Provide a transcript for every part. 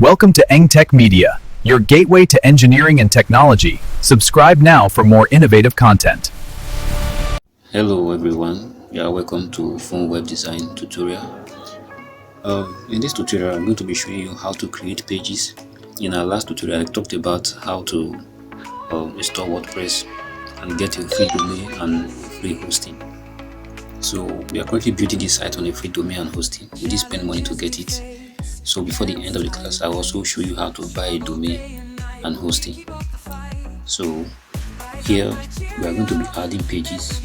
Welcome to EngTech Media, your gateway to engineering and technology. Subscribe now for more innovative content. Hello everyone, welcome to Phone Web Design tutorial. In this tutorial, I'm going to be showing you how to create pages. In our last tutorial, I talked about how to install WordPress and get a free domain and free hosting. So we are currently building this site on a free domain and hosting. We did spend money to get it. So before the end of the class, I'll also show you how to buy a domain and hosting. So here we are going to be adding pages.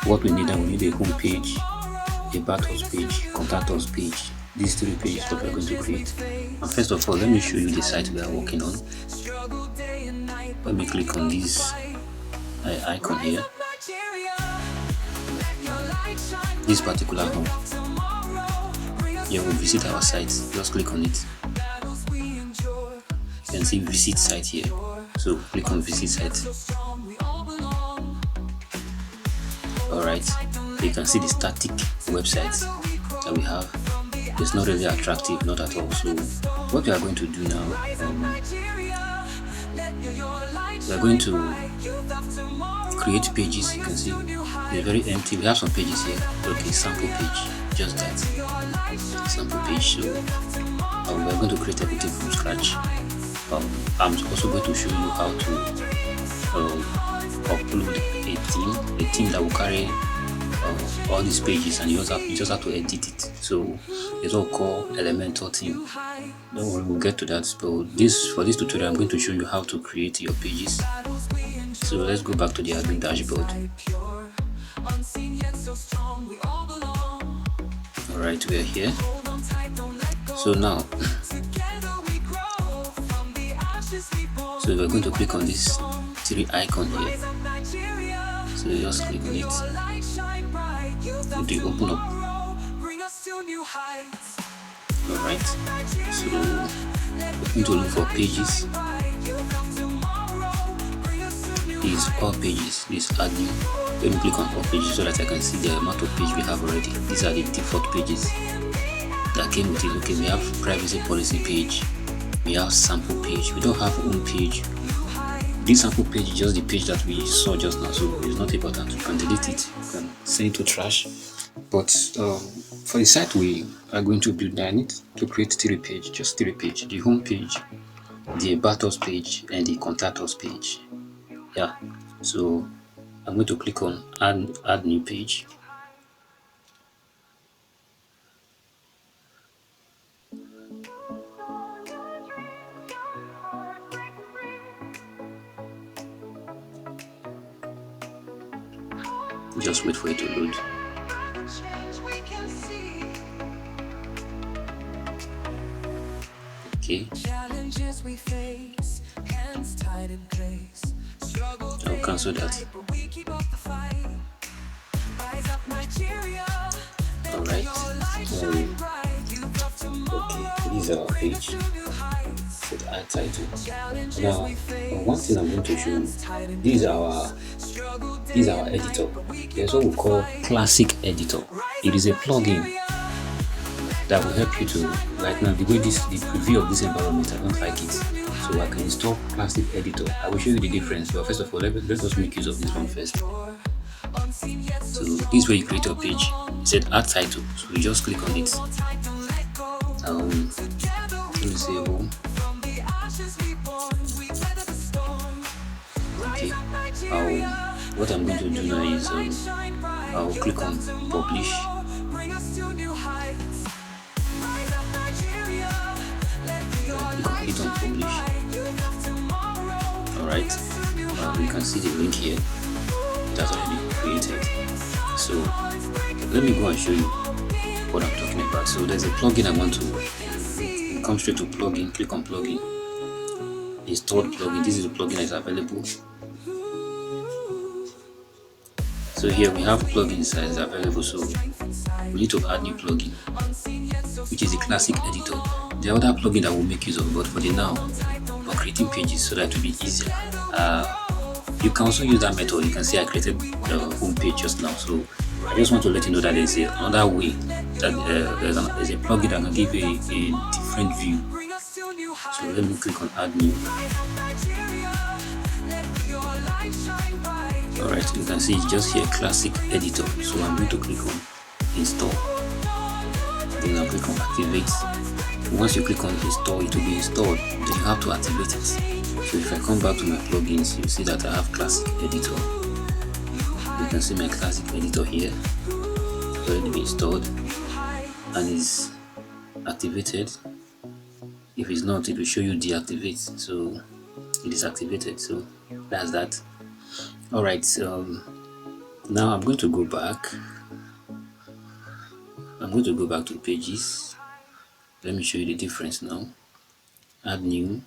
What we need a home page, a about us page, contact us page. These three pages what we are going to create. And first of all, let me show you the site we are working on. Let me click on this icon here. This particular home. Here we'll visit our site. Just click on it. You can see visit site here. So click on visit site. Alright, you can see the static website that we have. It's not really attractive, not at all. So what we are going to do now, we are going to create pages. You can see they're very empty. We have some pages here. Okay, sample page, just that sample page. So we are going to create everything from scratch. I'm also going to show you how to upload a theme that will carry all these pages, and you just have to edit it. So it's all called Elementor theme. Don't worry, we'll get to that. But for this tutorial, I'm going to show you how to create your pages. So let's go back to the admin dashboard. Alright, we are here. So now, so we're going to click on this three icon here. So you just click on it. It will open up. Alright, so we're going to look for pages. These all pages, this admin. Let me click on all pages so that I can see the amount of page we have already. These are the default pages that came with it. Okay, we have privacy policy page, we have sample page, we don't have home page. This sample page is just the page that we saw just now, so it's not important. You can delete it, you can send it to trash. But for the site we are going to build, I need to create three pages, just three pages: the home page, the about us page, and the contact us page. Yeah, so I'm going to click on add new page. Just wait for it to load. Okay. I'll cancel that. Alright. Okay, this is our page. Set add title. Now, one thing I'm going to show you. This is our editor. There's what we call Classic Editor. It is a plugin that will help you to, right now, the preview of this environment, I don't like it. So I can install Classic Editor. I will show you the difference. But first of all, let us make use of this one first. So this is where you create your page. It said add title. So you just click on it. Let me say home. Okay. What I'm going to do now is I'll click on publish. Click on publish. Alright, you can see the link here. It has already created. So let me go and show you what I'm talking about. So there's a plugin I want to come straight to plugin. Click on plugin. Install plugin. This is the plugin that is available. So here we have plugins that is available. So we need to add new plugin, which is the Classic Editor. The other plugin that we'll make use of, but for the now, for creating pages so that it will be easier. You can also use that method. You can see I created the home page just now. So I just want to let you know that there's another way that there's a plugin that can give you a different view So let me click on add new. Alright, you can see it's just here classic editor. So I'm going to click on install. Then I'll click on activate. Once you click on install, it will be installed. Then you have to activate it. So if I come back to my plugins, you see that I have classic editor. You can see my classic editor here. It's already been installed and is activated. If it's not, it will show you deactivate. So it is activated. So that's that. Alright, now I'm going to go back. I'm going to go back to pages. Let me show you the difference now. Add new.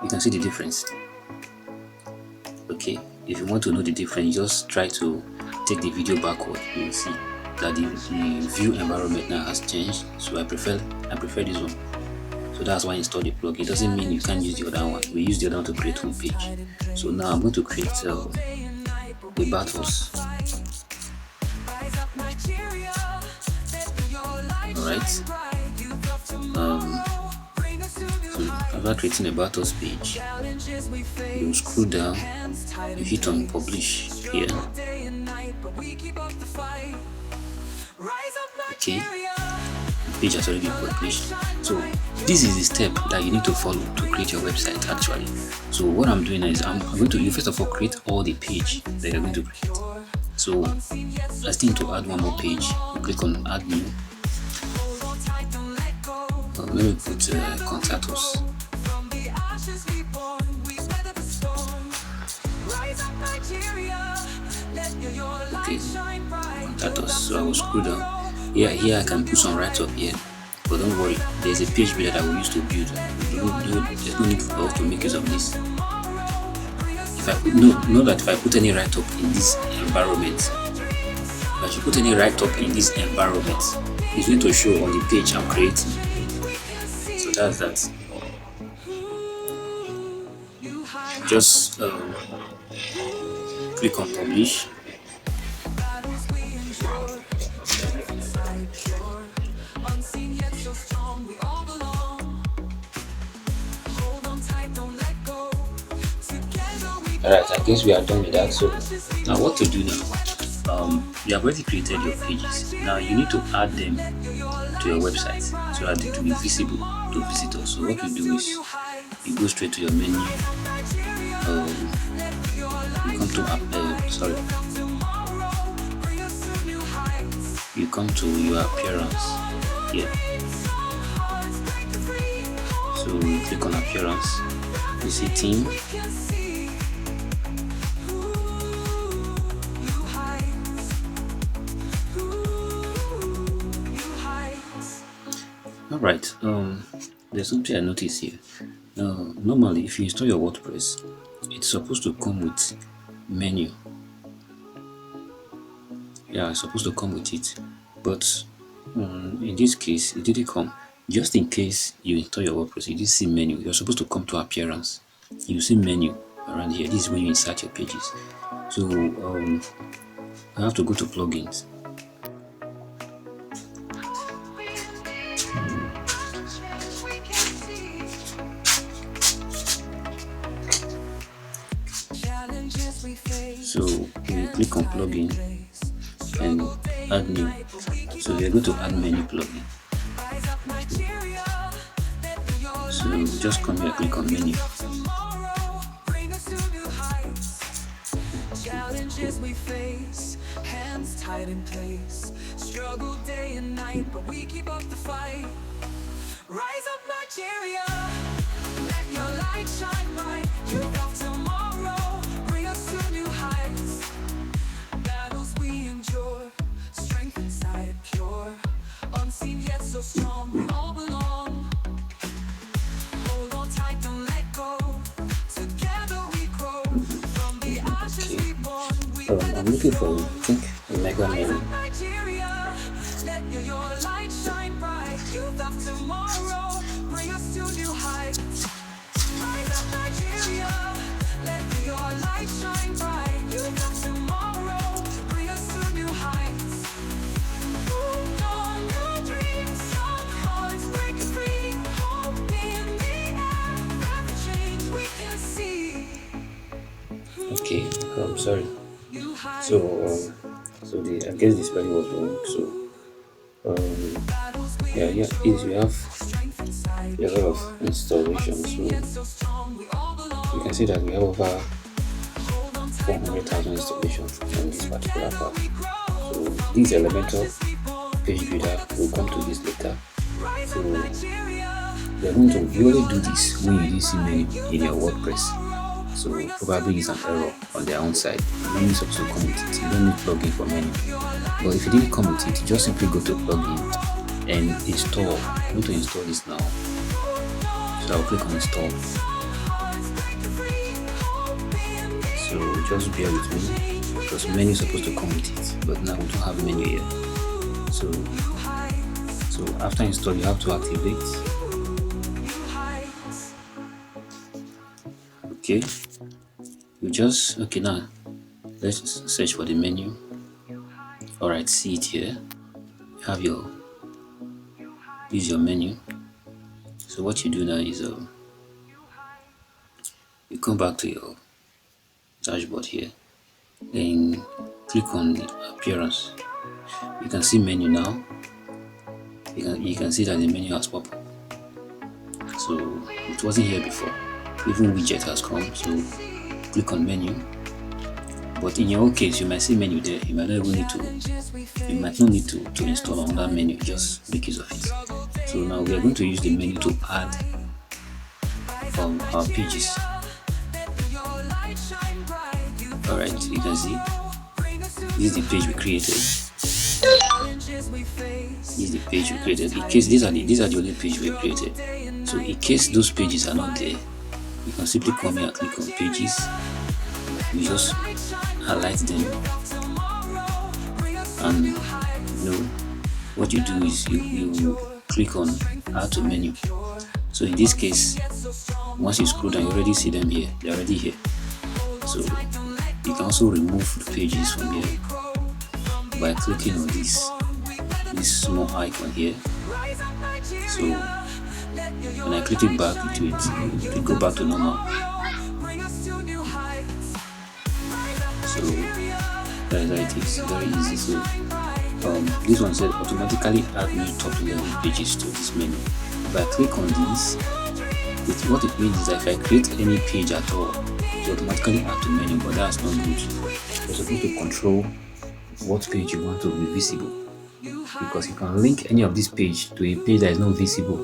You can see the difference. Okay, if you want to know the difference, just try to take the video backward. You will see that the view environment now has changed. So I prefer this one. So that's why I installed the plugin. It doesn't mean you can't use the other one. We use the other one to create home page. So now I'm going to create the battles. Alright. After creating a battles page, you scroll down, you hit on publish here. Okay, the page has already been published. So this is the step that you need to follow to create your website actually. So what I'm doing is I'm going to, you first of all create all the page that you're going to create. So I still need to add one more page. You click on add new. Let me put contact us. Okay, contact us. So I will scroll down. Here I can put some write up here, but don't worry, there's a page builder that we use to build. There's no need for us to make use of this. If I put, know that if I put any write up in this environment, if I should put any write up in this environment, it's going to show on the page I'm creating. So that's that. Just click on publish. Alright, I guess we are done with that. So now what to do now? You have already created your pages. Now you need to add them to your website so that it will be visible to visitors. So what you do is you go straight to your menu. You come to you come to your appearance here. So you click on appearance. You see theme. Alright, there's something I noticed here. Normally if you install your WordPress, it's supposed to come with menu. Yeah, it's supposed to come with it, but in this case it didn't come. Just in case you install your WordPress, you didn't see menu, you're supposed to come to appearance. You see menu around here. This is where you insert your pages. So I have to go to plugins. So we click on plugin and add new. So we are going to add menu plugin. So just come here, click on menu. Challenges we face, hands tied in place, struggle day and night, but we keep up the fight. Rise up Nigeria, let your light shine bright. You got tomorrow, bring us to new heights. Battles we endure, strength inside pure, unseen yet so strong, we all belong. Hold on tight, don't let go, together we grow. From the ashes we born, I'm looking for, I think, a mega menu. Let your light shine bright. Youth of tomorrow, bring us to new heights. Rise up Nigeria, let your light shine bright. Youth of tomorrow, bring us to new heights. Hold on your dreams, sorry. So the I guess the spelling was wrong. So yeah, is you have a lot of installations. So you can see that we have over 400,000 installations on this particular part. So this Elementor page builder will come to this later. So you're going to you only do this when you see menu in your WordPress. So probably it's an error on their own side. You don't need to come with it. You don't need plugin for menu. But if you didn't come with it, you just simply go to plugin and install. I'm going to install this now. So I'll click on install. So just bear with me because menu is supposed to come with it, but now we don't have menu here. So after install, you have to activate. Okay, now let's search for the menu. All right, see it here. You have your menu. So what you do now is you come back to your dashboard here, then click on the appearance. You can see menu now. You can see that the menu has popped up. So it wasn't here before. Even widget has come. So click on menu. But in your own case, you might see menu there. You might not even need to. You might not need to install another menu. Just make use of it. So now we are going to use the menu to add our pages. All right, you can see this is the page we created. This is the page we created. In case these are the only page we created. So in case those pages are not there, you can simply come here and click on pages. You just highlight them, and what you do is you click on add to menu. So in this case, once you scroll down, you already see them here. They're already here. So you can also remove the pages from here by clicking on this small icon here. So when I click it back into it will go back to normal. So that is how it is. Very easy. So this one said automatically add new top level pages to this menu. If I click on this, what it means is that if I create any page at all, it automatically add to menu, but that's not good. You're supposed to control what page you want to be visible, because you can link any of this page to a page that is not visible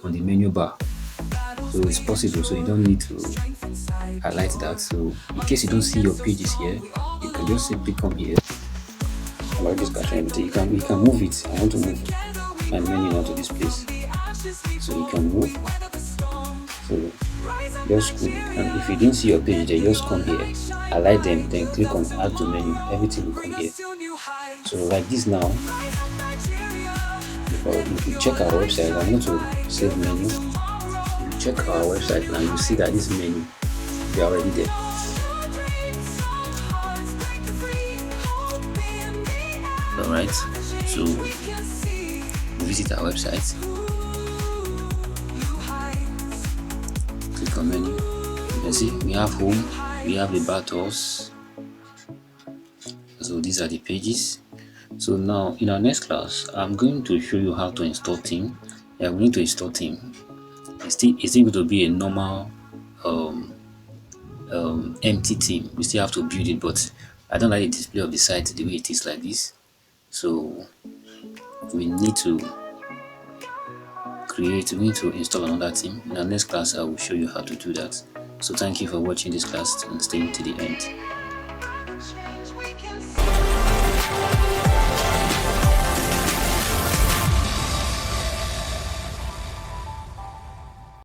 on the menu bar. So it's possible, so you don't need to highlight that. So in case you don't see your pages here, you can just simply come here. About this pattern, you can move it. I want to move my menu now to this place, so you can move. So just go, and if you didn't see your page there, just come here, highlight them, then click on add to menu. Everything will come here. So like this now, if you check our website, I'm going to save menu. If you check our website now, you see that this menu, they are already there. Alright, so visit our website, click on menu. You can see we have home, we have about us. So these are the pages. So now in our next class, I'm going to show you how to install theme. Yeah, we need to install theme. It's still going to be a normal empty theme. We still have to build it, but I don't like the display of the site the way it is like this. So we need to install another theme. In our next class, I will show you how to do that. So thank you for watching this class and staying to the end.